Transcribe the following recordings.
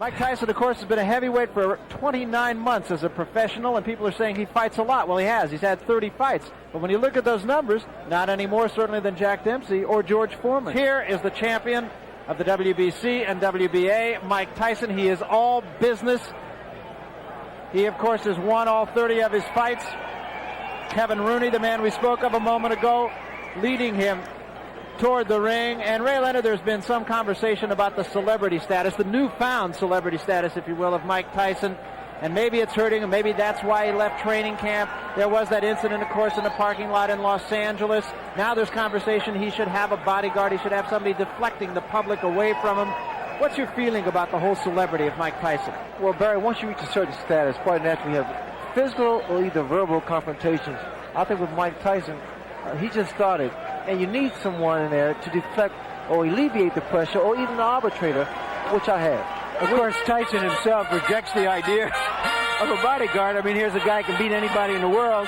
Mike Tyson, of course, has been a heavyweight for 29 months as a professional, and people are saying he fights a lot. Well, he has. He's had 30 fights. But when you look at those numbers, not any more certainly than Jack Dempsey or George Foreman. Here is the champion of the WBC and WBA, Mike Tyson. He is all business. He, of course, has won all 30 of his fights. Kevin Rooney, the man we spoke of a moment ago, leading him toward the ring. And Ray Leonard, there's been some conversation about the celebrity status, the newfound celebrity status, if you will, of Mike Tyson. And maybe it's hurting him. Maybe that's why he left training camp. There was that incident, of course, in the parking lot in Los Angeles. Now there's conversation he should have a bodyguard. He should have somebody deflecting the public away from him. What's your feeling about the whole celebrity of Mike Tyson? Well, Barry, once you reach a certain status, quite naturally you have physical or either verbal confrontations. I think with Mike Tyson, he just started. And you need someone in there to deflect or alleviate the pressure, or even an arbitrator, which I have. Of course, Tyson himself rejects the idea of a bodyguard. I mean, here's a guy who can beat anybody in the world.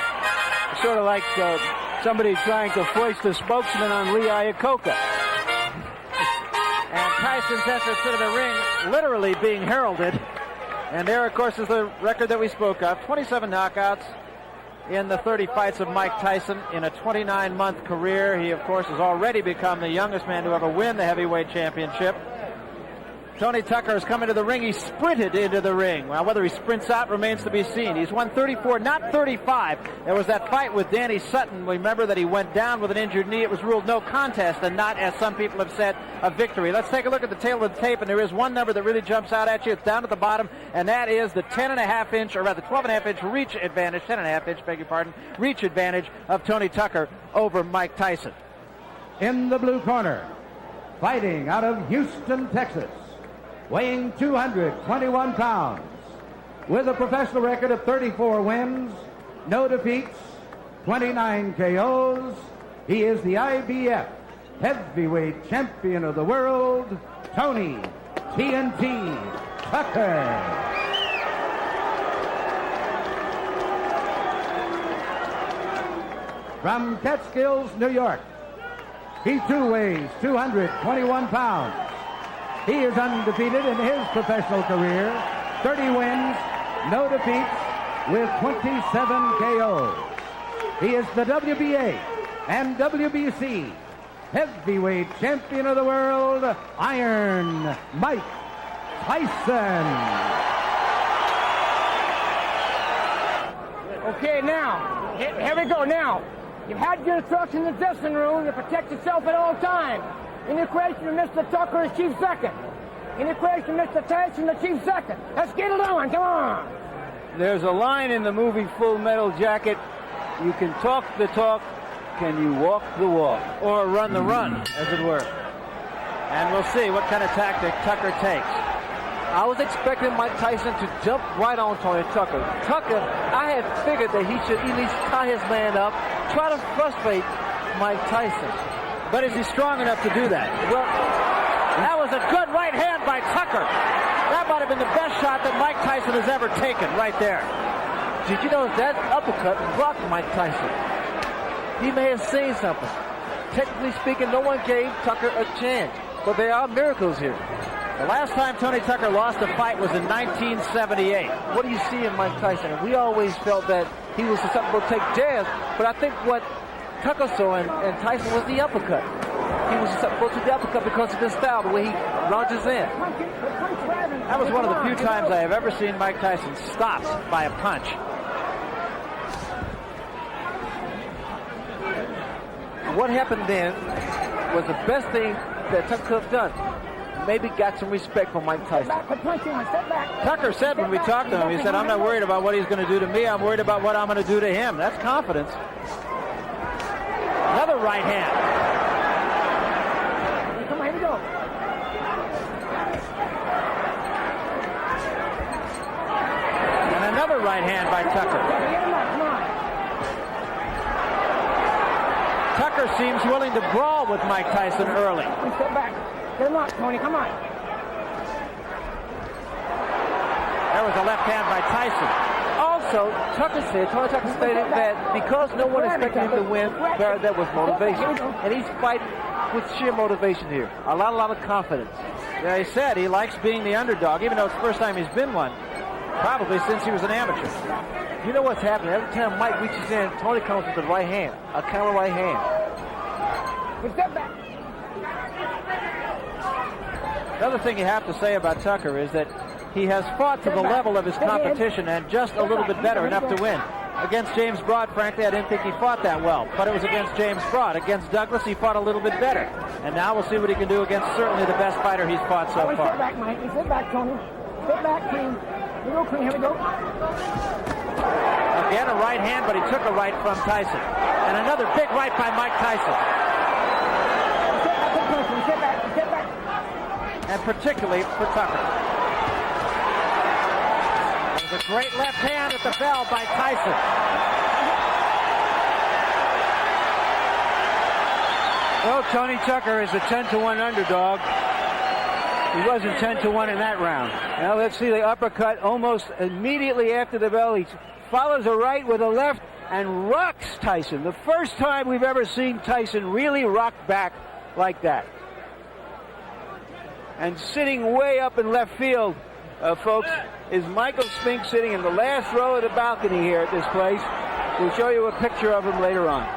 Sort of like somebody trying to foist a spokesman on Lee Iacocca. And Tyson's entrance into the ring literally being heralded. And there, of course, is the record that we spoke of. 27 knockouts in the 30 fights of Mike Tyson in a 29-month career. He, of course, has already become the youngest man to ever win the heavyweight championship. Tony Tucker has come into the ring. He sprinted into the ring. Well, whether he sprints out remains to be seen. He's won 34, not 35. There was that fight with Danny Sutton. Remember that he went down with an injured knee. It was ruled no contest and not, as some people have said, a victory. Let's take a look at the tail of the tape, and there is one number that really jumps out at you. It's down at the bottom, and that is the 10.5-inch, or rather 12.5-inch reach advantage, 10.5-inch, beg your pardon, reach advantage of Tony Tucker over Mike Tyson. In the blue corner, fighting out of Houston, Texas, weighing 221 pounds, with a professional record of 34 wins, no defeats, 29 KOs, he is the IBF heavyweight champion of the world, Tony TNT Tucker. From Catskills, New York, he too weighs 221 pounds. He is undefeated in his professional career, 30 wins, no defeats, with 27 KOs. He is the WBA and WBC heavyweight champion of the world, Iron Mike Tyson. Okay, now, here we go now. You've had your instructions in the dressing room to protect yourself at all times. In the equation of Mr. Tucker is chief second. In the equation of Mr. Tyson, the chief second. Let's get it on, come on. There's a line in the movie Full Metal Jacket. You can talk the talk, can you walk the walk? Or run the run, as it were. And we'll see what kind of tactic Tucker takes. I was expecting Mike Tyson to jump right on Tony Tucker. Tucker, I had figured that he should at least tie his man up, try to frustrate Mike Tyson. But is he strong enough to do that? Well, that was a good right hand by Tucker. That might have been the best shot that Mike Tyson has ever taken right there. did you know that uppercut blocked Mike Tyson? He may have seen something. Technically speaking, no one gave Tucker a chance. But there are miracles here. The last time Tony Tucker lost a fight was in 1978. What do you see in Mike Tyson? And we always felt that he was susceptible to take jabs, but I think what Tucker saw in Tyson was the uppercut. He was susceptible to the uppercut because of his style, the way he launches in. That was one of the few times I have ever seen Mike Tyson stopped by a punch. What happened then was the best thing that Tucker could have done. Maybe got some respect from Mike Tyson. Tucker said when we talked to him, he said, I'm not worried about what he's going to do to me. I'm worried about what I'm going to do to him. That's confidence. Another right hand. Come on, here we go. And another right hand by Tucker. Tucker seems willing to brawl with Mike Tyson early. Step back. Get him up, Tony. Come on. There was a left hand by Tyson. Also, Tony Tucker stated that because no one expected him to win, that was motivation. And he's fighting with sheer motivation here. A lot of confidence. Yeah, he said he likes being the underdog, even though it's the first time he's been one. Probably since he was an amateur. You know what's happening? Every time Mike reaches in, Tony comes with the right hand, a counter right hand. Step back. Another thing you have to say about Tucker is that he has fought to the level of his competition and just a little bit better, enough to win. Against James Broad, frankly, I didn't think he fought that well, but it was against James Broad. Against Douglas, he fought a little bit better. And now we'll see what he can do against certainly the best fighter he's fought so far. Step back, Mike. Step back, Tony. Step back, clean. Here we go, clean. Here we go. Again, a right hand, but he took a right from Tyson. And another big right by Mike Tyson. Step back. Step back. And particularly for Tucker. There's a great left hand at the bell by Tyson. Well, Tony Tucker is a 10-1 underdog. He wasn't 10-1 in that round. Now let's see the uppercut almost immediately after the bell. He follows a right with a left and rocks Tyson. The first time we've ever seen Tyson really rock back like that. And sitting way up in left field, folks, is Michael Spink, sitting in the last row of the balcony here at this place. We'll show you a picture of him later on.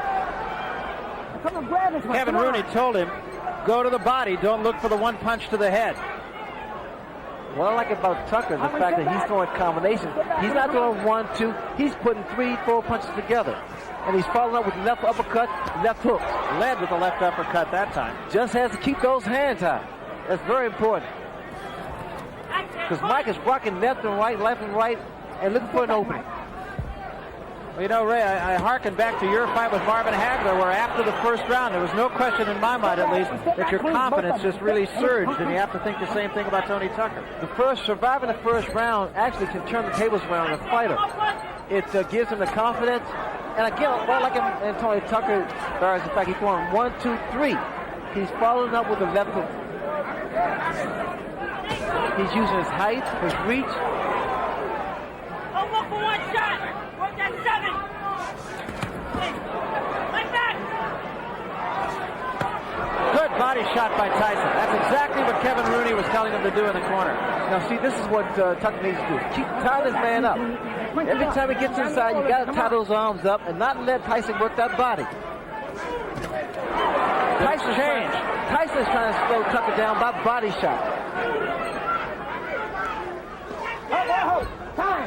Come on, grab it. Kevin Rooney told him, go to the body, don't look for the one punch to the head. What I like about Tucker is the fact that he's throwing combinations. He's not throwing 1, 2. He's putting 3, 4 punches together. And he's following up with left uppercut, left hook. Led with the left uppercut that time. Just has to keep those hands high. That's very important. Because Mike is rocking left and right, and looking for an opening. Well, you know, Ray, I hearken back to your fight with Marvin Hagler, where after the first round, there was no question in my mind, at least, that your confidence just really surged, and you have to think the same thing about Tony Tucker. Surviving the first round actually can turn the tables around on a fighter. It gives him the confidence. And again, what I like in Tony Tucker, is the fact he's throwing 1, 2, 3. He's following up with the left hook. He's using his height, his reach. Don't look for one shot. Work that 7. Like that. Good body shot by Tyson. That's exactly what Kevin Rooney was telling him to do in the corner. Now, see, this is what Tucker needs to do. Keep tying this man up. Every time he gets inside, you got to tie those arms up and not let Tyson work that body. Tyson's trying to slow Tucker down by body shot.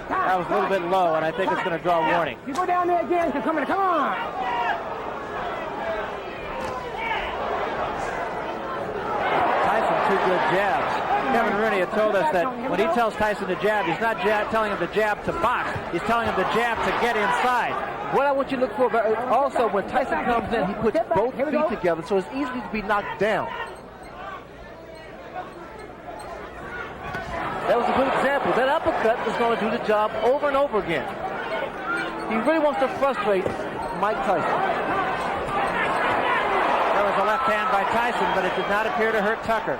That was a little bit low, and I think it's going to draw a warning. You go down there again. Come on. Tyson, 2 good jabs. Kevin Rooney had told us that when he tells Tyson to jab, he's not telling him to jab to box. He's telling him to jab to get inside. What I want you to look for, also when Tyson comes in, he puts both feet together, so it's easy to be knocked down. That was a good example. That uppercut is going to do the job over and over again. He really wants to frustrate Mike Tyson. There was a left hand by Tyson, but it did not appear to hurt Tucker.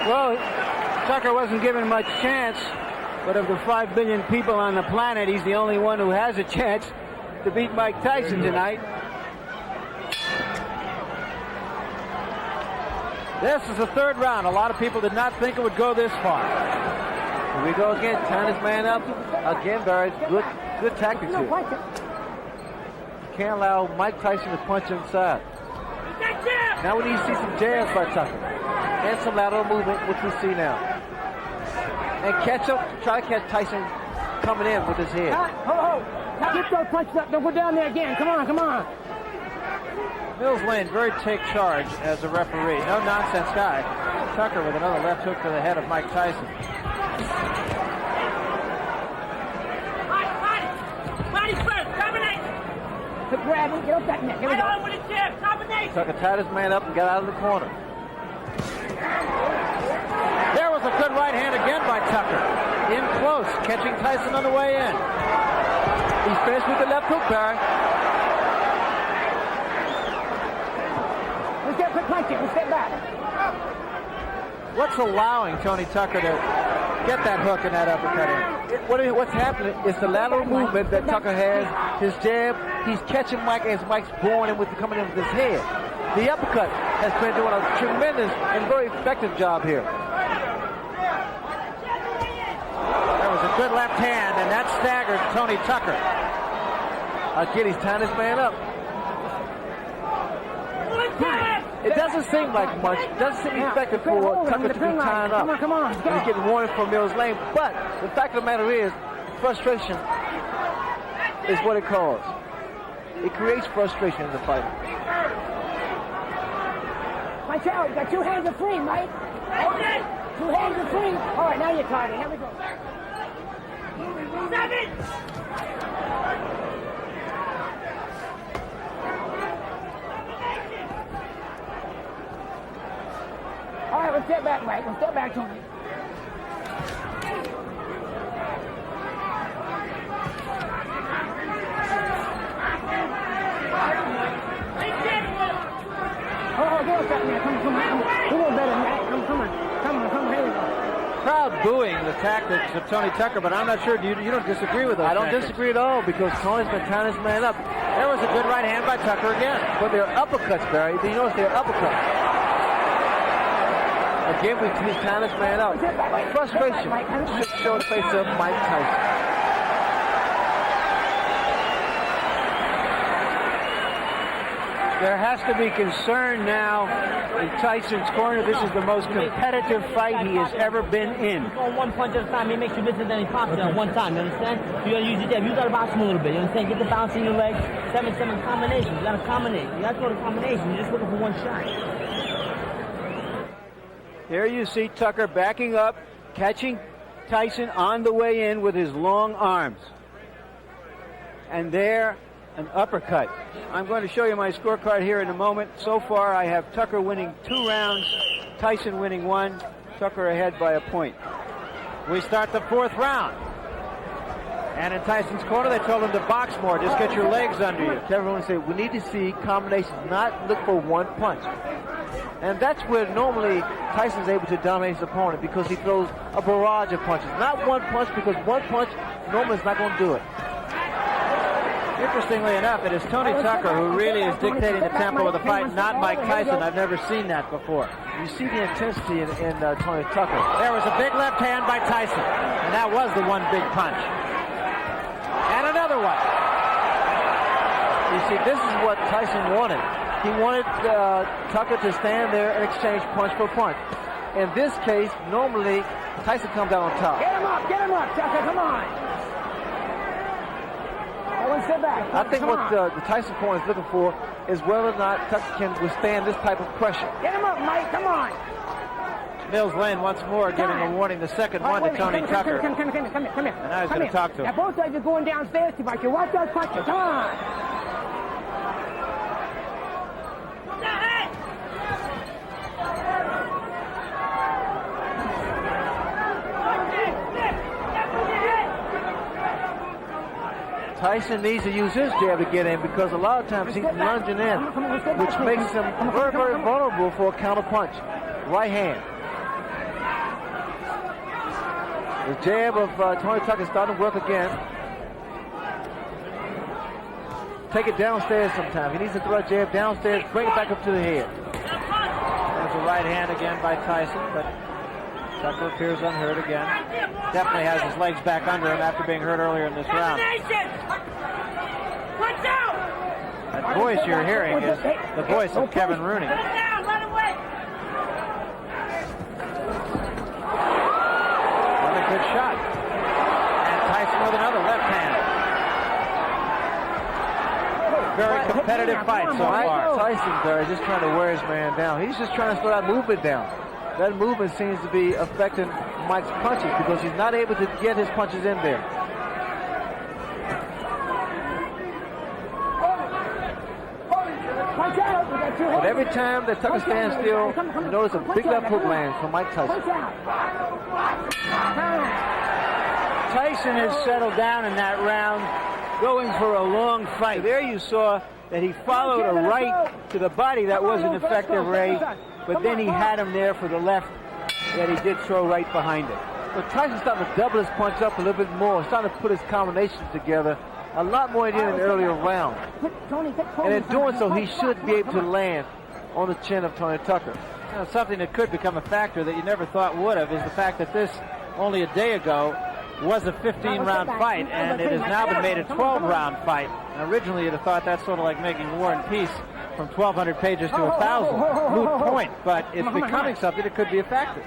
Well, Tucker wasn't given much chance, but of the 5 billion people on the planet, he's the only one who has a chance to beat Mike Tyson tonight. This is the 3rd round. A lot of people did not think it would go this far. Here we go again, tying this man up. Again, Barry, good tactics here. Can't allow Mike Tyson to punch inside. Now we need to see some jabs by Tucker. And some lateral movement, which we see now. And try to catch Tyson coming in with his head. Get those punches up. Don't go down there again. Come on. Mills Lane, very take charge as a referee. No nonsense guy. Tucker with another left hook to the head of Mike Tyson. Body first. Combination. Grab him. Get up that neck. Here we go. Right on with a jab. Combination. Tucker tied his man up and got out of the corner. There was a good right hand again by Tucker. In close, catching Tyson on the way in. He's finished with the left hook, Barry. Let's get quick punching. Let's get back. What's allowing Tony Tucker to get that hook and that uppercut in. What's happening is the lateral movement that Tucker has, his jab, he's catching Mike as Mike's blowing him coming in with his head. The uppercut has been doing a tremendous and very effective job here. That was a good left hand, and that staggered Tony Tucker. Again, he's tying his man up. It doesn't seem like much. It doesn't seem effective for Tucker to be tying up. Come on. And he's getting warning from Mills Lane. But the fact of the matter is, frustration is what it caused. It creates frustration in the fight. Watch out. You got 2 hands are free, Mike. 2 hands are free. All right, now you're tied. Here we go. 7. All right, let's step back, Mike. Let's step back, Tony. Oh, give us that, man. Come on. A little better than that. Come on. Here we go. Crowd booing the tactics of Tony Tucker, but I'm not sure. You don't disagree with those I don't tactics. disagree at all because Tony's been tying his man up. There was a good right hand by Tucker again. But they're uppercuts, Barry. Do you notice they're uppercuts? Again, he's tying this man up. Frustration should show the face of Mike Tyson. There has to be concern now in Tyson's corner. This is the most competitive fight he has ever been in. On one punch at a time, it makes you miss it, then he pops it at one time, you understand? So you gotta use your jab. You gotta bounce him a little bit, you understand? Get the bounce in your legs. 7-7 combinations. You gotta combinate. You gotta throw the combination. You're just looking for one shot. There you see Tucker backing up, catching Tyson on the way in with his long arms. And there, an uppercut. I'm going to show you my scorecard here in a moment. So far, I have Tucker winning 2 rounds, Tyson winning 1, Tucker ahead by a point. We start the 4th round. And in Tyson's corner, they told him to box more. Just get your legs under you. Everyone said we need to see combinations, not look for one punch. And that's where normally Tyson's able to dominate his opponent because he throws a barrage of punches. Not one punch, because one punch normally is not going to do it. Interestingly enough, it is Tony Tucker who really is dictating the tempo of the fight, not Mike Tyson. I've never seen that before. You see the intensity in Tony Tucker. There was a big left hand by Tyson, and that was the one big punch. And another one. You see, this is what Tyson wanted. He wanted Tucker to stand there and exchange punch for punch. In this case, normally, Tyson comes out on top. Get him up, Tucker, come on. Sit back. I think what the Tyson corner is looking for is whether or not Tucker can withstand this type of pressure. Get him up, Mike, come on. Mills Lane once more giving a warning, the second one to Tony Tucker. Come here. And now he's going to talk to him. Now both sides are going downstairs too much. You watch those punches, come on. Tyson needs to use his jab to get in because a lot of times he's lunging in, which makes him very, very vulnerable for a counter punch. Right hand. The jab of Tony Tucker is starting to work again. Take it downstairs sometimes. He needs to throw a jab downstairs, bring it back up to the head. There's a right hand again by Tyson, but Tucker appears unhurt again. Definitely has his legs back under him after being hurt earlier in this round. Watch out! That voice you're hearing is the voice of Kevin Rooney. Let him win. Another good shot. And Tyson with another left hand. Very competitive fight so far. Tyson there is just trying to wear his man down. He's just trying to slow that movement down. That movement seems to be affecting Mike's punches because he's not able to get his punches in there. But every time that Tucker stands still, you notice a big left hook lands from Mike Tyson. Tyson has settled down in that round, going for a long fight. There you saw that he followed a right to the body that wasn't effective, Ray, but then he had him there for the left that he did throw right behind it. But Tyson's starting to double his punch up a little bit more. He's starting to put his combinations together a lot more than in an earlier round. And in doing so, he should be able to land on the chin of Tony Tucker. You know, something that could become a factor that you never thought would have is the fact that this, only a day ago, was a 15-round fight, and it has now been made a 12-round fight. And originally, you'd have thought that's sort of like making War and Peace from 1,200 pages to 1,000. Moot point, but it's becoming something that could be a factor.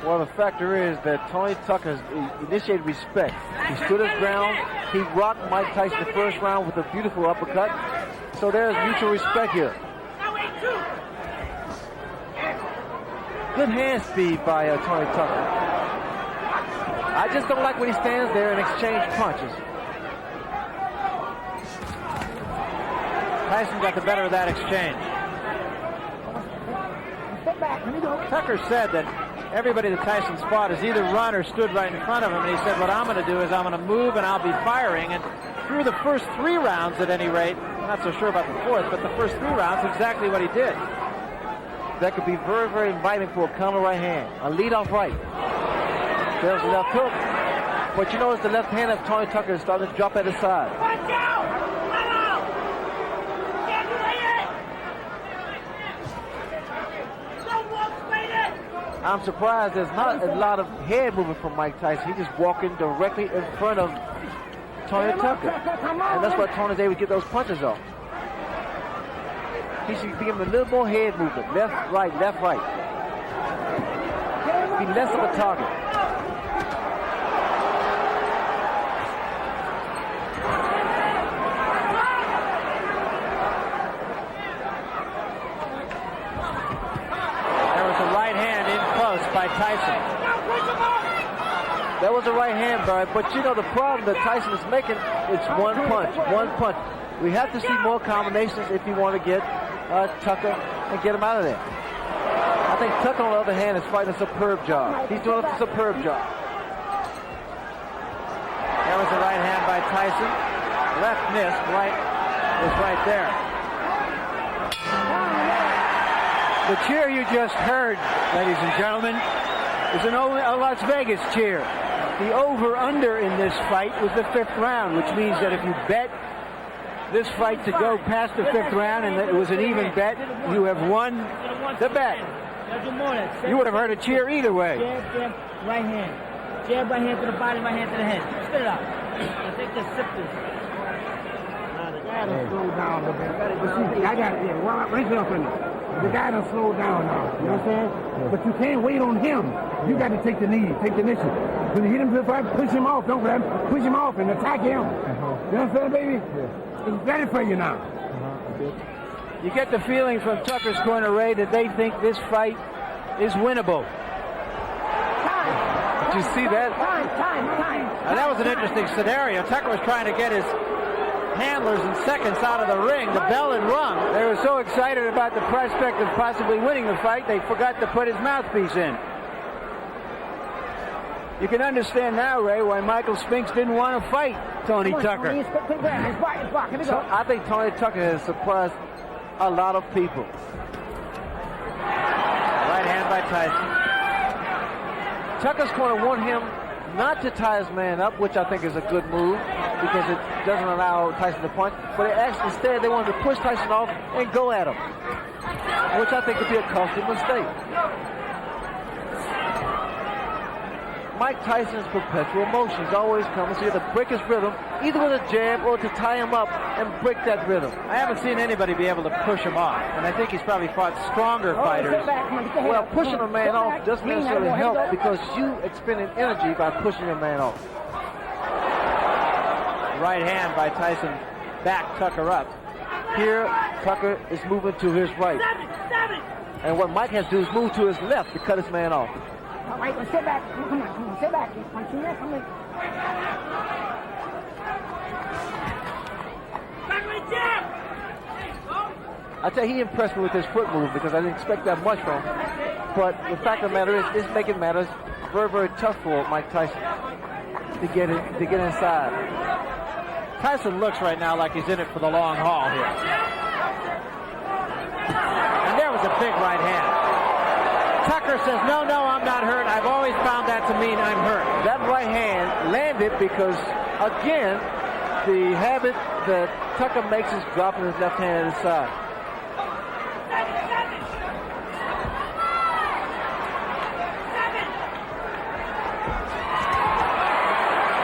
Well, the factor is that Tony Tucker has initiated respect. He stood his ground. He rocked Mike Tyson the first round with a beautiful uppercut. So there's mutual respect here. Good hand speed by Tony Tucker. I just don't like when he stands there and exchange punches. Tyson got the better of that exchange. Tucker said that everybody that Tyson fought has either run or stood right in front of him, and he said, what I'm going to do is I'm going to move and I'll be firing. And through the first 3 rounds, at any rate, I'm not so sure about the fourth, but the first 3 rounds, exactly what he did. That could be very, very inviting for a counter right hand. A lead-off right. There's a left hook. But you notice the left hand of Tony Tucker is starting to drop at his side. Watch out! I'm surprised there's not a lot of head movement from Mike Tyson. He's just walking directly in front of Tony Tucker. And that's why Tony's able to get those punches off. He should be giving a little more head movement. Left, right, left, right. Be less of a target. By Tyson. That was a right hand, Barry, but you know the problem that Tyson is making, it's one punch. We have to see more combinations if you want to get Tucker and get him out of there. I think Tucker, on the other hand, is fighting a superb job. He's doing a superb job. There was a right hand by Tyson. Left missed, right was right there. The cheer you just heard, ladies and gentlemen, is a Las Vegas cheer. The over-under in this fight was the 5th round, which means that if you bet this fight to go past the 5th round and that it was an even bet, you have won the bet. You would have heard a cheer either way. Jab, jab, right hand. Jab, right hand to the body, right hand to the head. Spit it out. I think the sip this. I gotta slow down a little bit. But see, I gotta, raise it up in there. The guy done slowed down now, you know what I'm saying? Yeah. But you can't wait on him. You got to take the knee, take the initiative. When you hit him to the fight, push him off, don't grab him, push him off and attack him. You know what I'm saying, baby? Yeah. It's ready for you now. You get the feeling from Tucker's corner, Ray, that they think this fight is winnable. Time. Did you see that? Time. Now, that was an interesting scenario. Tucker was trying to get his handlers in seconds out of the ring. The bell had rung. They were so excited about the prospect of possibly winning the fight, they forgot to put his mouthpiece in. You can understand now, Ray, why Michael Spinks didn't want to fight Tony Tucker. So I think Tony Tucker has surprised a lot of people. Right hand by Tyson. Tucker's corner want him not to tie his man up, which I think is a good move because it doesn't allow Tyson to punch. But instead, they wanted to push Tyson off and go at him, which I think would be a costly mistake. Mike Tyson's perpetual motion. He's always coming, so you have to break his rhythm, either with a jab or to tie him up and break that rhythm. I haven't seen anybody be able to push him off, and I think he's probably fought stronger fighters. Well, pushing a man off doesn't necessarily help because you expending energy by pushing a man off. Right hand by Tyson, back Tucker up. Here, Tucker is moving to his right. And what Mike has to do is move to his left to cut his man off. All right, well, sit back. Come on, sit back. Punching there, come on. I tell you, he impressed me with his foot move because I didn't expect that much from him. But the fact of the matter is, it's making matters very, very tough for Mike Tyson to get inside. Tyson looks right now like he's in it for the long haul here. And there was a big right hand. Tucker says, no, I'm not hurt. I've always found that to mean I'm hurt. end it because, again, the habit that Tucker makes is dropping his left hand at his side.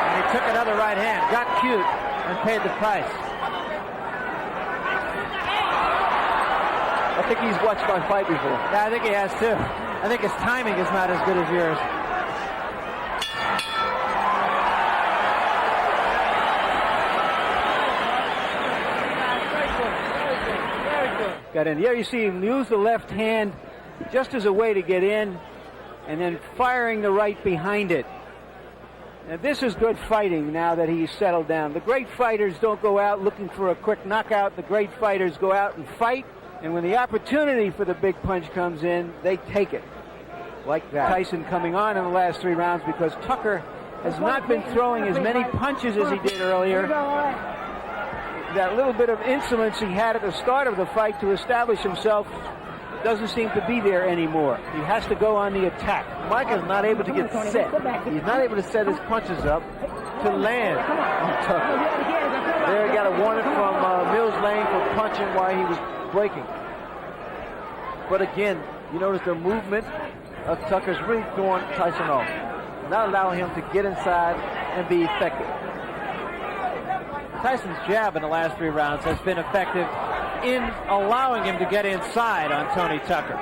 And he took another right hand, got cute, and paid the price. I think he's watched my fight before. Yeah, I think he has too. I think his timing is not as good as yours. Got in. There you see him use the left hand just as a way to get in, and then firing the right behind it. Now this is good fighting now that he's settled down. The great fighters don't go out looking for a quick knockout. The great fighters go out and fight, and when the opportunity for the big punch comes in, they take it. Like that. Tyson coming on in the last 3 rounds because Tucker has not been throwing as many punches as he did earlier. That little bit of insolence he had at the start of the fight to establish himself doesn't seem to be there anymore. He has to go on the attack. Mike is not able to get set. He's not able to set his punches up to land on Tucker. There he got a warning from Mills Lane for punching while he was breaking. But again, you notice the movement of Tucker's really throwing Tyson off, not allowing him to get inside and be effective. Tyson's jab in the last 3 rounds has been effective in allowing him to get inside on Tony Tucker.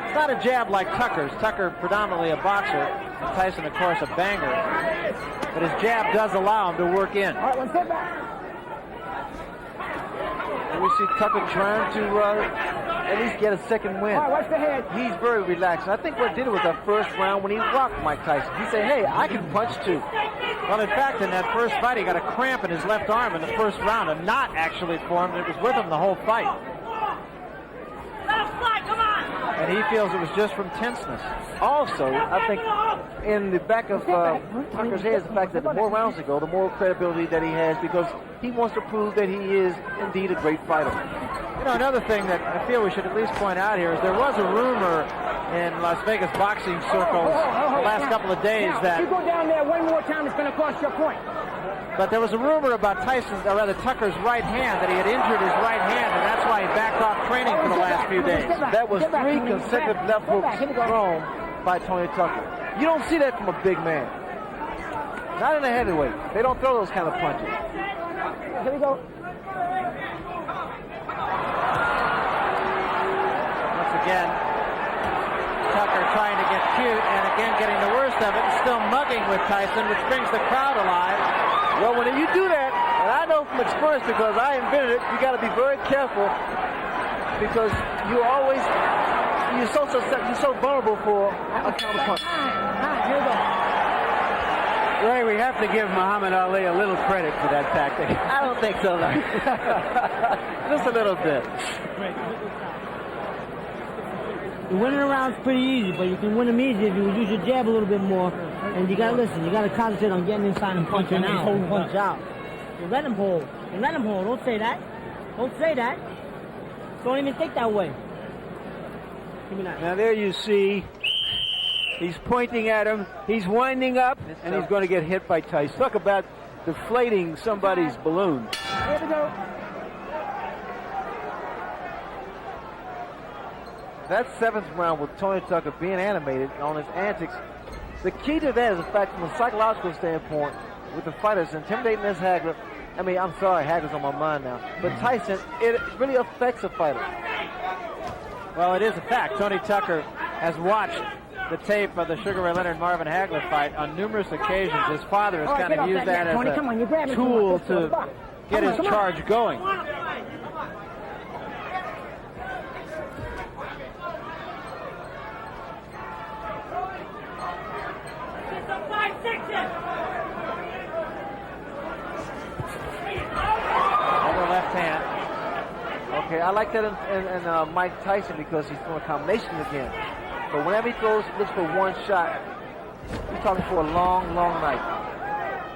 It's not a jab like Tucker's. Tucker predominantly a boxer, and Tyson, of course, a banger. But his jab does allow him to work in. All right, one step back. And we see Tucker trying to at least get a second win. All right, watch the head. He's very relaxed. I think what did it was that first round when he rocked Mike Tyson. He said, hey, I can punch too. Well, in fact, in that first fight, he got a cramp in his left arm in the first round. A knot actually formed. It was with him the whole fight. And he feels it was just from tenseness. Also, I think in the back of Tucker's head is the fact that the more rounds they go, the more credibility that he has because he wants to prove that he is indeed a great fighter. You know, another thing that I feel we should at least point out here is there was a rumor in Las Vegas boxing circles the last couple of days that... If you go down there one more time, it's going to cost you a point. But there was a rumor about Tucker's right hand, that he had injured his right hand, and that's why he backed off training for the last few days. That was 3 consecutive left hooks thrown by Tony Tucker. You don't see that from a big man. Not in a heavyweight. They don't throw those kind of punches. Here we go. Once again, Tucker trying to get cute, and again getting the worst of it, and still mugging with Tyson, which brings the crowd alive. Well, when you do that, and I know from experience because I invented it, you got to be very careful because you're so vulnerable for a counter punch. Here we go. Ray, we have to give Muhammad Ali a little credit for that tactic. I don't think so, no. Just a little bit. Winning a round's pretty easy, but you can win them easy if you use your jab a little bit more. And you gotta listen. You gotta concentrate on getting inside and punching out. Punch out. You let him hold. You let him hold. Don't say that. Don't say that. Don't even think that way. Give me that. Now there you see, he's pointing at him. He's winding up, and he's going to get hit by Tyson. Talk about deflating somebody's balloon. Here we go. That 7th round with Tony Tucker being animated on his antics, the key to that is the fact from a psychological standpoint, with the fighters intimidating this Hagler. I mean, I'm sorry, Hagler's on my mind now. But Tyson, it really affects a fighter. Well, it is a fact. Tony Tucker has watched the tape of the Sugar Ray Leonard Marvin Hagler fight on numerous occasions. His father has kind of used that as a tool to get his charge going. Over left hand. Okay, I like that in Mike Tyson because he's throwing combinations again. But whenever he looks for one shot, he's talking for a long, long night.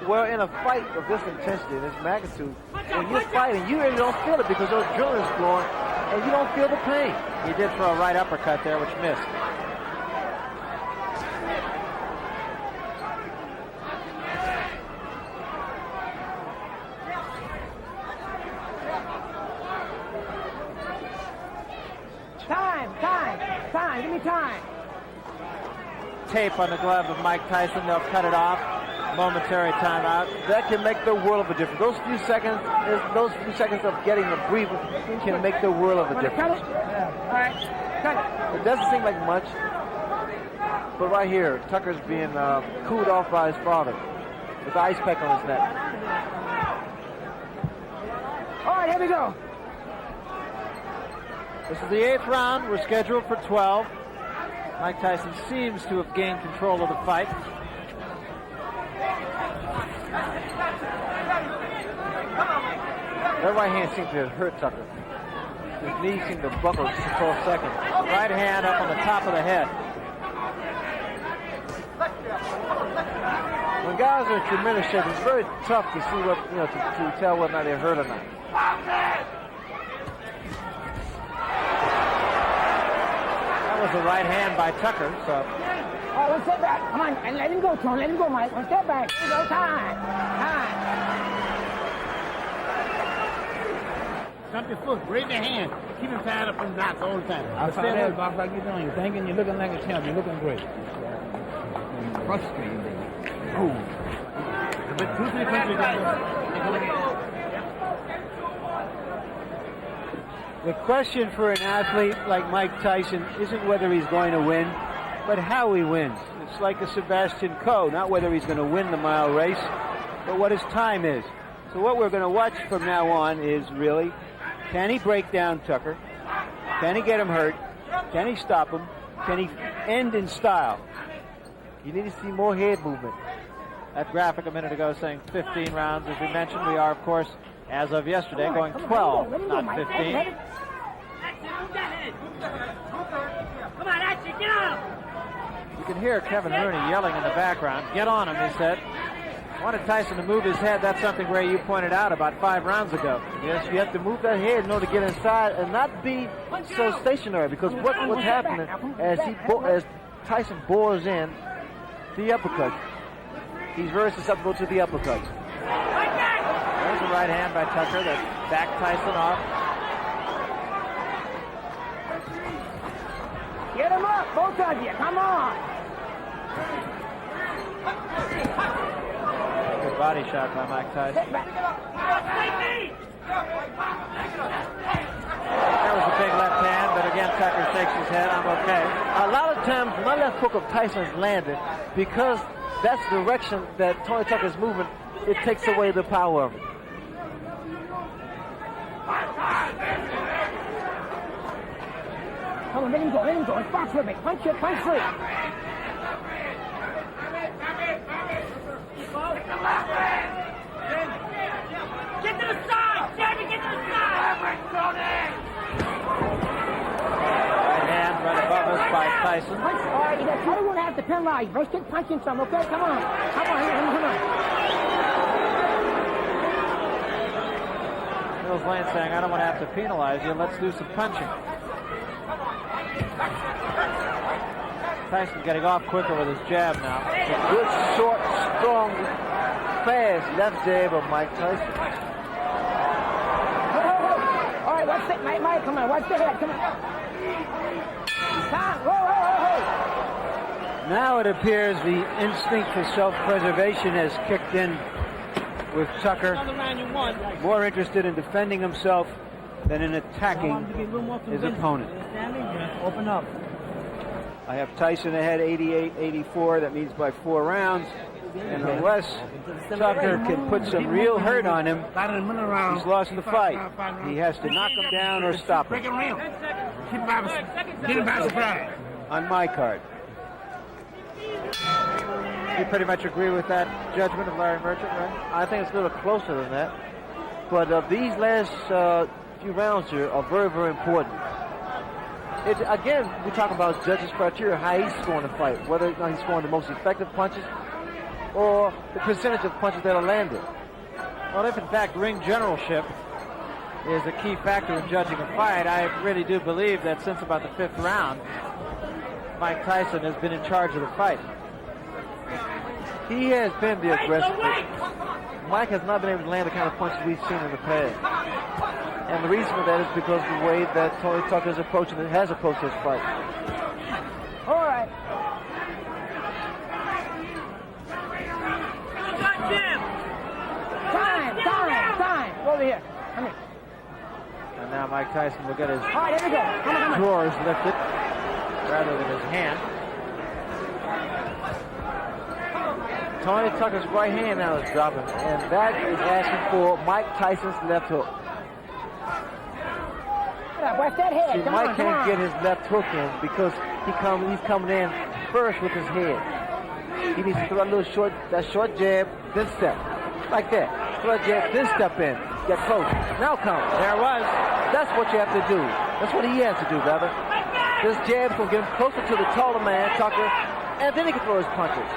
Well, in a fight of this intensity, this magnitude, when you're fighting, you really don't feel it because your adrenaline is flowing, and you don't feel the pain. He did throw a right uppercut there, which missed. time. Give me time. Tape on the glove of Mike Tyson. They'll cut it off. Momentary timeout. That can make the world of a difference. Those few seconds of getting a breather can make the world of a Want to cut difference. it? All right. Cut it. It doesn't seem like much, but right here, Tucker's being cooled off by his father with the ice pack on his neck. All right, here we go. This is the 8th round. We're scheduled for 12. Mike Tyson seems to have gained control of the fight. That right hand seemed to have hurt Tucker. His knee seemed to buckle just for a second. Right hand up on the top of the head. When guys are in tremendous shape, it's very tough to see what, to tell whether or not they're hurt or not. That was a right hand by Tucker, so. All right, one step back. Come on, and let him go, Tony. Let him go, Mike. One step back. Here we go. Time. Stop your foot. Raise your hand. Keep him tied up in knots all the time. I find out, boss, like you're doing. You're thinking you're looking like a champ. You're looking great. Frustrating, baby. Oh. But 2-3 punches The question for an athlete like Mike Tyson isn't whether he's going to win, but how he wins. It's like a Sebastian Coe, not whether he's going to win the mile race, but what his time is. So what we're going to watch from now on is really, can he break down Tucker? Can he get him hurt? Can he stop him? Can he end in style? You need to see more head movement. That graphic a minute ago saying 15 rounds. As we mentioned, we are, of course, as of yesterday, going 12, not 15. Come on, Ashley, get on him! You can hear Kevin Rooney yelling in the background. Get on him, he said. Wanted Tyson to move his head. That's something, Ray, you pointed out about 5 rounds ago. Yes, you have to move that head in order to get inside and not be so stationary, because what's happening as Tyson bores in the uppercut, he's very susceptible to the uppercuts. There's a right hand by Tucker that backed Tyson off. Get him up, both of you. Come on. Good body shot by Mike Tyson. Sit back. There was a big left hand, but again, Tucker shakes his head. I'm okay. A lot of times, my left hook of Tyson's landed because that's the direction that Tony Tucker's moving. It takes away the power of it. Come on, let him go. Let him go. It's box with me. Punch it. Punch free. Get to the side! Jamie, get to the side! Right hand right above us by Tyson. Punch. All right, you got to want to have to penalize. Bro, stick punching some, okay? Come on. Come on, here, come on. Mills Lane saying, I don't want to have to penalize you. Let's do some punching. Tyson getting off quicker with his jab now. A good, short, strong, fast left jab of Mike Tyson. All right, watch it, Mike. Come on, watch the head. Come on. Time. Whoa. Now it appears the instinct for self-preservation has kicked in with Tucker, more interested in defending himself than in attacking his opponent. Open up. I have Tyson ahead 88-84. That means by 4 rounds. And unless Tucker can put some real hurt on him, he's lost the fight. He has to knock him down or stop him. Get him by surprise. On my card. You pretty much agree with that judgment of Larry Merchant, right? I think it's a little closer than that. But these last few rounds here are very, very important. Again, we're talking about judges' criteria, how he's scoring the fight, whether or not he's scoring the most effective punches or the percentage of punches that are landed. Well, if in fact ring generalship is a key factor in judging a fight, I really do believe that since about the 5th round, Mike Tyson has been in charge of the fight. He has been the aggressor. Mike has not been able to land the kind of punches we've seen in the past. And the reason for that is because of the way that Tony Tucker is approaching it, has approached this fight. over here. Come here. And now Mike Tyson will get his All right, here we go. Come on. drawers lifted rather than his hand. Tony Tucker's right hand now is dropping, and that is asking for Mike Tyson's left hook. Watch that head. See, Come Mike on, can't get his left hook in because he's coming in first with his head. He needs to throw that short jab, then step. Like that. Throw a jab, then step in. Get close. Now come. There it was. That's what you have to do. That's what he has to do, rather. This jab's going to get him closer to the taller man, Tucker, and then he can throw his punches.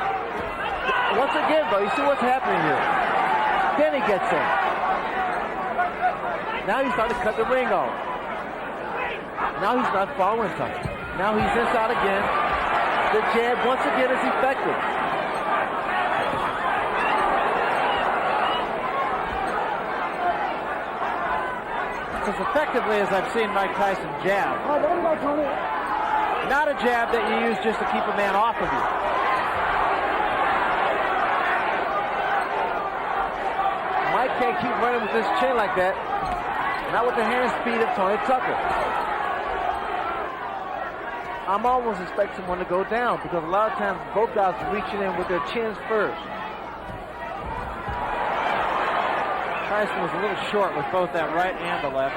Once again, though, you see what's happening here. Then he gets in. Now he's starting to cut the ring off. Now he's not following Tucker. Now he's inside again. The jab, once again, is effective. As effectively as I've seen Mike Tyson jab. Oh, there we go, Tony. Not a jab that you use just to keep a man off of you. Mike can't keep running with his chin like that. Not with the hand speed of Tony Tucker. I'm almost expecting someone to go down because a lot of times both guys are reaching in with their chins first. Tyson was a little short with both that right and the left.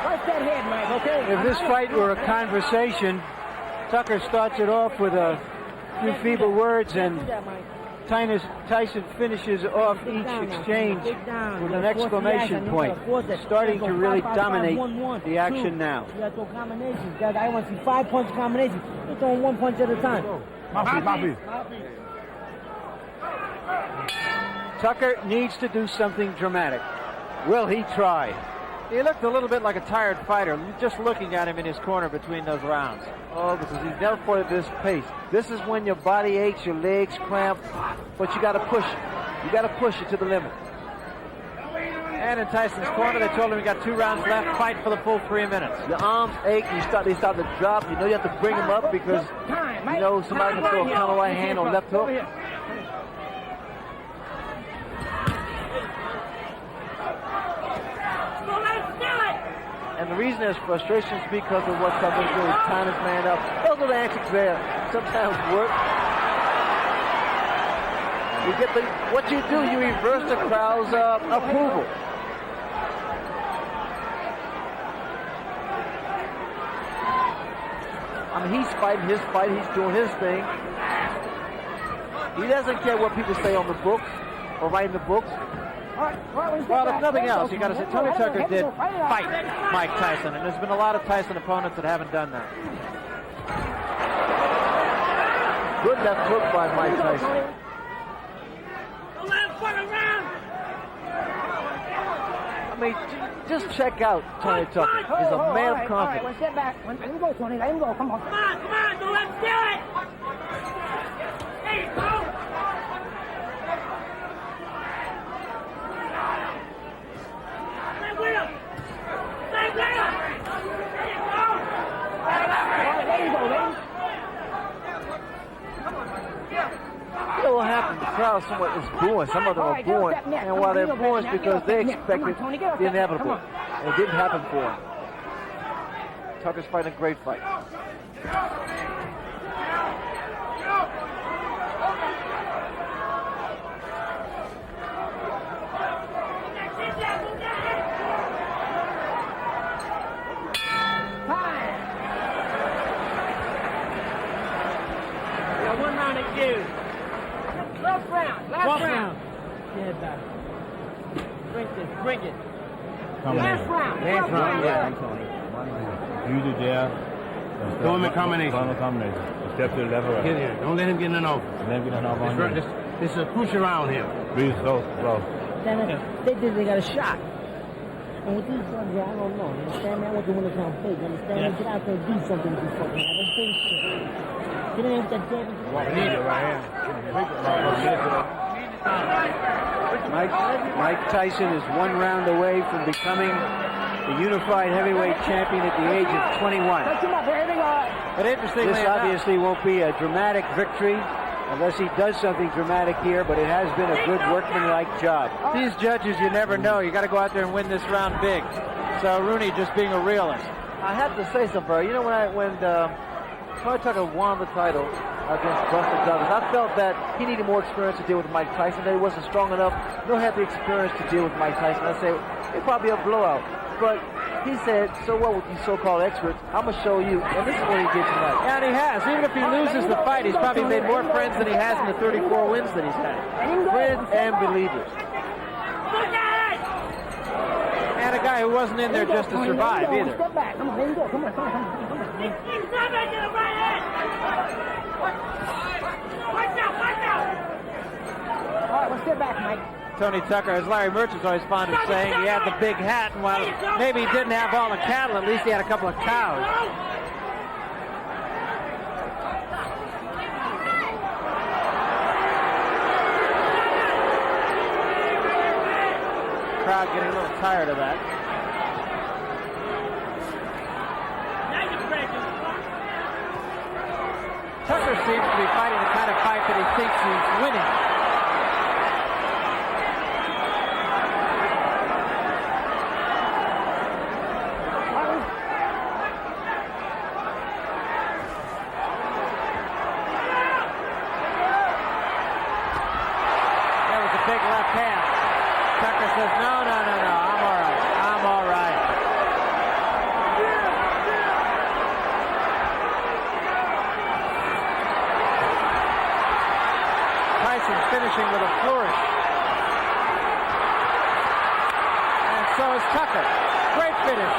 Watch that head, Mike, okay? If this fight were a conversation, Tucker starts it off with a few feeble words, and Tyson finishes off each exchange with an exclamation point, starting to really dominate the action now. You got to throw combinations. I want to see 5-punch combinations. You're throwing 1 punch at a time. Tucker needs to do something dramatic. Will he try? He looked a little bit like a tired fighter, just looking at him in his corner between those rounds. Oh, because he's never fought at this pace. This is when your body aches, your legs cramp, but you got to push it. You got to push it to the limit. And in Tyson's corner, they told him he got 2 rounds left. Fight for the full 3 minutes. Your arms ache. They start to drop. You know you have to bring them up because you know somebody can throw a counter right hand on left hook. And the reason there's frustration is because of what Tucker's doing. He's tying his man up. Those are the antics there. Sometimes work. You get what you do, you reverse the crowd's approval. I mean, he's fighting his fight. He's doing his thing. He doesn't care what people say on the books or write in the books. Well, if nothing else, you got to say Tony Tucker did fight Mike Tyson, and there's been a lot of Tyson opponents that haven't done that. Good left hook by Mike Tyson. I mean, just check out Tony Tucker. He's a man of confidence. All right, one step back. Let him go, Tony. Let him go. Come on. Come on, don't let him do it! Hey, go! You know what happened? The crowd somewhat is booing. Some of them are booing. And while they're booing, it's because they expected the inevitable. And it didn't happen for him. Tucker's fighting a great fight. One round at you. Last round. Last round. Yeah, back. Bring it. Last round. Last round, yeah. Use it there. Throw him a combination. Step to the left or right. Get here. Don't let him get in an over. Let him get in an over. This is a crucial round here. Breathe slow. They think they got a shot. And with these guys, I don't know. You understand, man? I want to win the round play. You understand? Yeah. Get out there and do something with this fucking man. That's bullshit. Get in with that damn. Mike Tyson is 1 round away from becoming the unified heavyweight champion at the age of 21. Touch him up. Here we go. But interestingly This obviously won't be a dramatic victory unless he does something dramatic here, but it has been a good workmanlike job. These judges, you never know. You got to go out there and win this round big. So Rooney just being a realist. I have to say something, Barry. You know, when Tony Tucker won the title against Buster Douglas, I felt that he needed more experience to deal with Mike Tyson, that he wasn't strong enough, nor had the experience to deal with Mike Tyson. I say it'd probably be a blowout. But he said, so what with these so-called experts? I'm going to show you. And this is what he did tonight. And he has. Even if he loses the fight, he's probably made more friends than he has in the 34 wins that he's had. Friends and believers. And a guy who wasn't in there just to survive either. Step back. Come on, there you go. Come on. Watch out! All right, well, step back, Mike. Tony Tucker, as Larry Merchant's always fond of saying, he had the big hat, and while maybe he didn't have all the cattle, at least he had a couple of cows. Crowd getting a little tired of that. Tucker seems to be fighting the kind of fight that he thinks he's winning. There was a big left hand. Tucker says, no, I'm all right. Tyson's finishing with a flourish. And so is Tucker. Great finish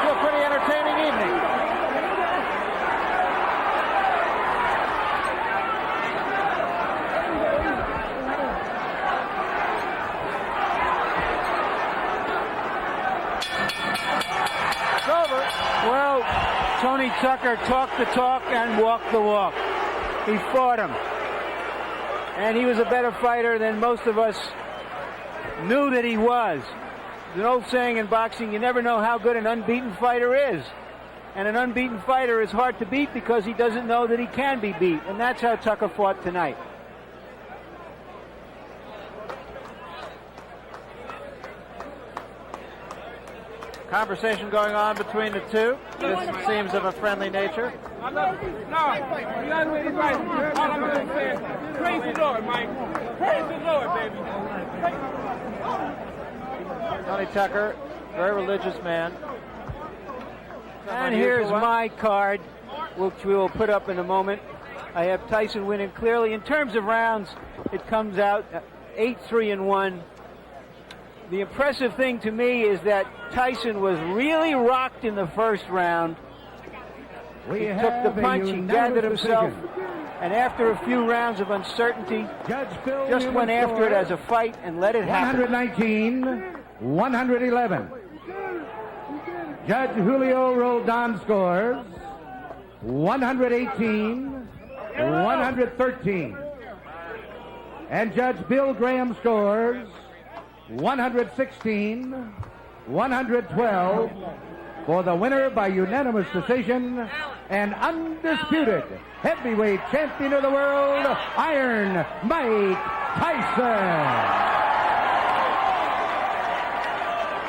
to a pretty entertaining evening. It's over. Well, Tony Tucker talked the talk and walked the walk. He fought him. And he was a better fighter than most of us knew that he was. There's an old saying in boxing, you never know how good an unbeaten fighter is. And an unbeaten fighter is hard to beat because he doesn't know that he can be beat. And that's how Tucker fought tonight. Conversation going on between the two. This seems of a friendly nature. Praise the Lord, Mike. Praise the Lord, baby. Tony Tucker, very religious man. And here's my card, which we will put up in a moment. I have Tyson winning clearly. In terms of rounds, it comes out 8-3-1. The impressive thing to me is that Tyson was really rocked in the first round. He took the punch, he gathered himself, and after a few rounds of uncertainty, just went after it as a fight and let it happen. 119-111. Judge Julio Roldan scores 118-113. And Judge Bill Graham scores 116-112 for the winner by unanimous decision and undisputed heavyweight champion of the world, Iron Mike Tyson.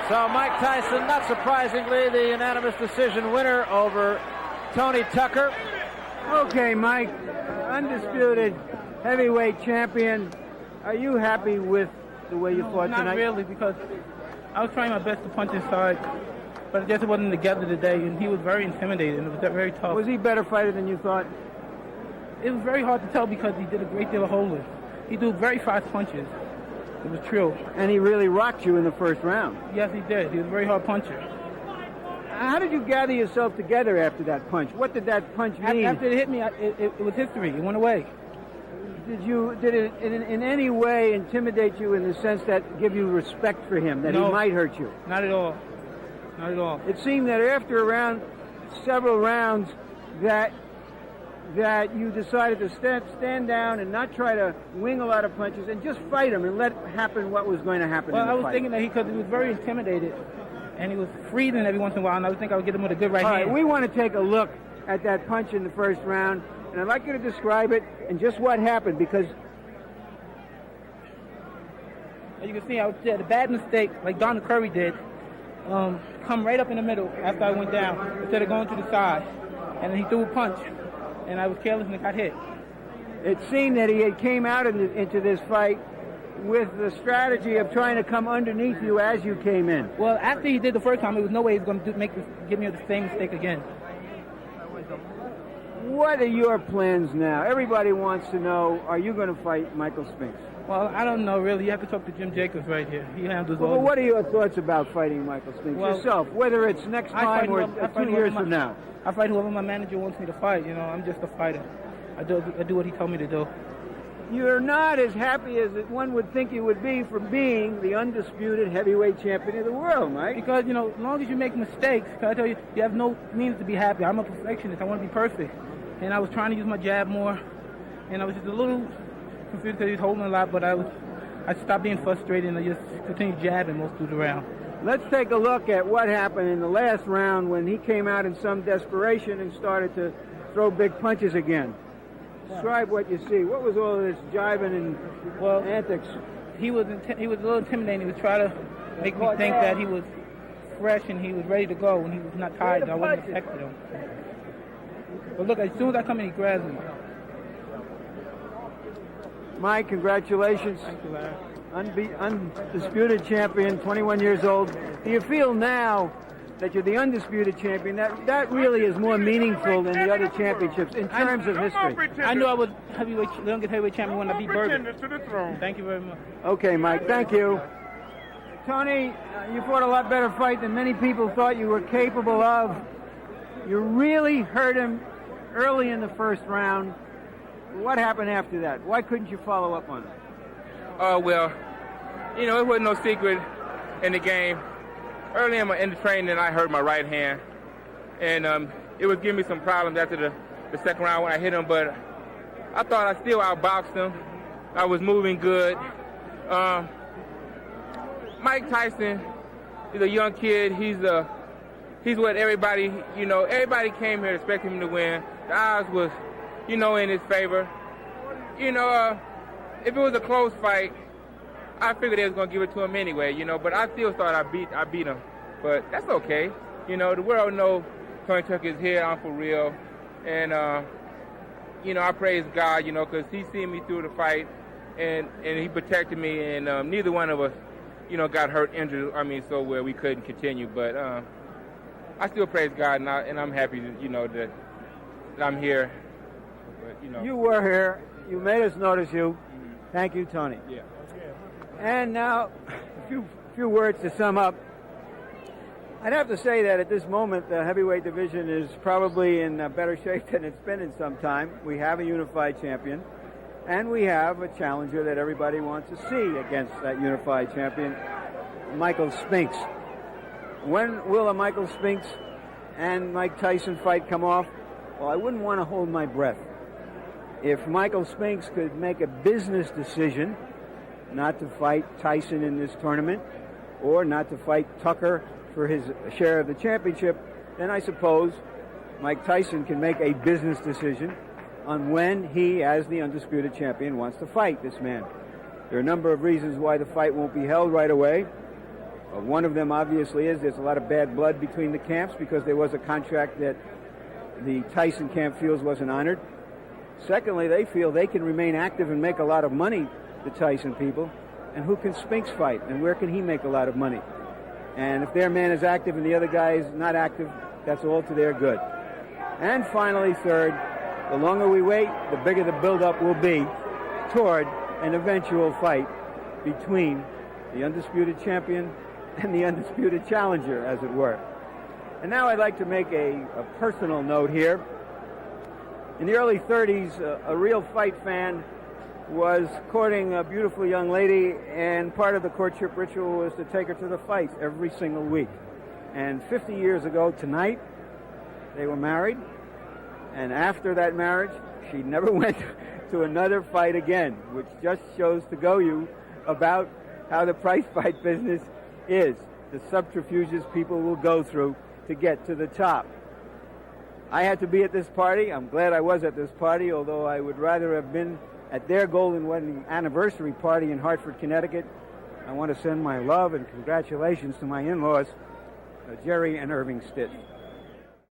So Mike Tyson, not surprisingly, the unanimous decision winner over Tony Tucker. Okay, Mike, undisputed heavyweight champion. Are you happy with the way you fought tonight? Not really, because I was trying my best to punch inside, but it just wasn't together today, and he was very intimidating. It was very tough. Was he a better fighter than you thought? It was very hard to tell because he did a great deal of holding. He threw very fast punches. It was true. And he really rocked you in the first round. Yes, he did. He was a very hard puncher. How did you gather yourself together after that punch? What did that punch mean? After it hit me, it was history. It went away. Did it in any way intimidate you in the sense that give you respect for him, that he might hurt you? Not at all. Not at all. It seemed that after several rounds, that you decided to stand down and not try to wing a lot of punches and just fight him and let happen what was going to happen. Well, in the I was fight. thinking that because he was very intimidated, and he was freezing every once in a while, and I would think I would get him with a good right hand. All right, we want to take a look at that punch in the first round, and I'd like you to describe it and just what happened, because as you can see, I did a bad mistake, like Don Curry did. Come right up in the middle after I went down, instead of going to the side. And then he threw a punch, and I was careless and I got hit. it seemed that he had came out into this fight with the strategy of trying to come underneath you as you came in. Well, after he did the first time, there was no way he was going to give me the same mistake again. What are your plans now? Everybody wants to know, are you going to fight Michael Spinks? Well, I don't know, really. You have to talk to Jim Jacobs right here. He handles all Well, this. what are your thoughts about fighting Michael Spinks yourself, whether it's next time or 2 years from now? I fight whoever my manager wants me to fight. You know, I'm just a fighter. I do what he told me to do. You're not as happy as one would think you would be for being the undisputed heavyweight champion of the world, Mike. Because, you know, as long as you make mistakes, I tell you, you have no means to be happy. I'm a perfectionist. I want to be perfect. And I was trying to use my jab more, and I was just a little confused because he was holding a lot, but I stopped being frustrated and I just continued jabbing most of the round. Let's take a look at what happened in the last round when he came out in some desperation and started to throw big punches again. Describe what you see. What was all this jiving and antics? He was a little intimidating. He was trying to make me think that he was fresh and he was ready to go when he was not tired. I wasn't expecting him. But look, as soon as I come in, he grabs me. Mike, congratulations. Thank you, Larry. Undisputed champion, 21 years old. Do you feel now that you're the undisputed champion, that really is more meaningful than the other championships in terms of history? I knew I was the youngest heavyweight champion when I beat Berger. Thank you very much. Okay, Mike, thank you. Tony, you fought a lot better fight than many people thought you were capable of. You really hurt him early in the first round. What happened after that? Why couldn't you follow up on it? Well, you know, it wasn't no secret in the game. Early in the training, I hurt my right hand, and it was giving me some problems after the second round when I hit him, but I thought I still outboxed him. I was moving good. Mike Tyson is a young kid. He's what everybody, you know, everybody came here expecting him to win. The odds was, you know, in his favor. You know, if it was a close fight, I figured they was gonna give it to him anyway, you know. But I still thought I beat him. But that's okay. You know, the world knows Tony Tucker is here. I'm for real, and you know, I praise God, you know, because He seen me through the fight, and He protected me, and neither one of us, you know, got hurt, injured. I mean, so where we couldn't continue. But I still praise God, and I'm happy, you know, that I'm here. But, you know, you were here. You made us notice you. Thank you, Tony. Yeah. And now, a few words to sum up. I'd have to say that at this moment, the heavyweight division is probably in better shape than it's been in some time. We have a unified champion, and we have a challenger that everybody wants to see against that unified champion, Michael Spinks. When will a Michael Spinks and Mike Tyson fight come off? Well, I wouldn't want to hold my breath. If Michael Spinks could make a business decision not to fight Tyson in this tournament, or not to fight Tucker for his share of the championship, then I suppose Mike Tyson can make a business decision on when he, as the undisputed champion, wants to fight this man. There are a number of reasons why the fight won't be held right away. One of them, obviously, is there's a lot of bad blood between the camps because there was a contract that the Tyson camp feels wasn't honored. Secondly, they feel they can remain active and make a lot of money, the Tyson people. And who can Spinks fight? And where can he make a lot of money? And if their man is active and the other guy is not active, that's all to their good. And finally, third, the longer we wait, the bigger the buildup will be toward an eventual fight between the undisputed champion and the undisputed challenger, as it were. And now I'd like to make a personal note here. In the early 30s, a real fight fan was courting a beautiful young lady, and part of the courtship ritual was to take her to the fights every single week. And 50 years ago tonight, they were married, and after that marriage, she never went to another fight again, which just shows to go you about how the prize fight business is, the subterfuges people will go through to get to the top. I had to be at this party. I'm glad I was at this party, although I would rather have been at their golden wedding anniversary party in Hartford, Connecticut. I want to send my love and congratulations to my in-laws, Jerry and Irving Stitt.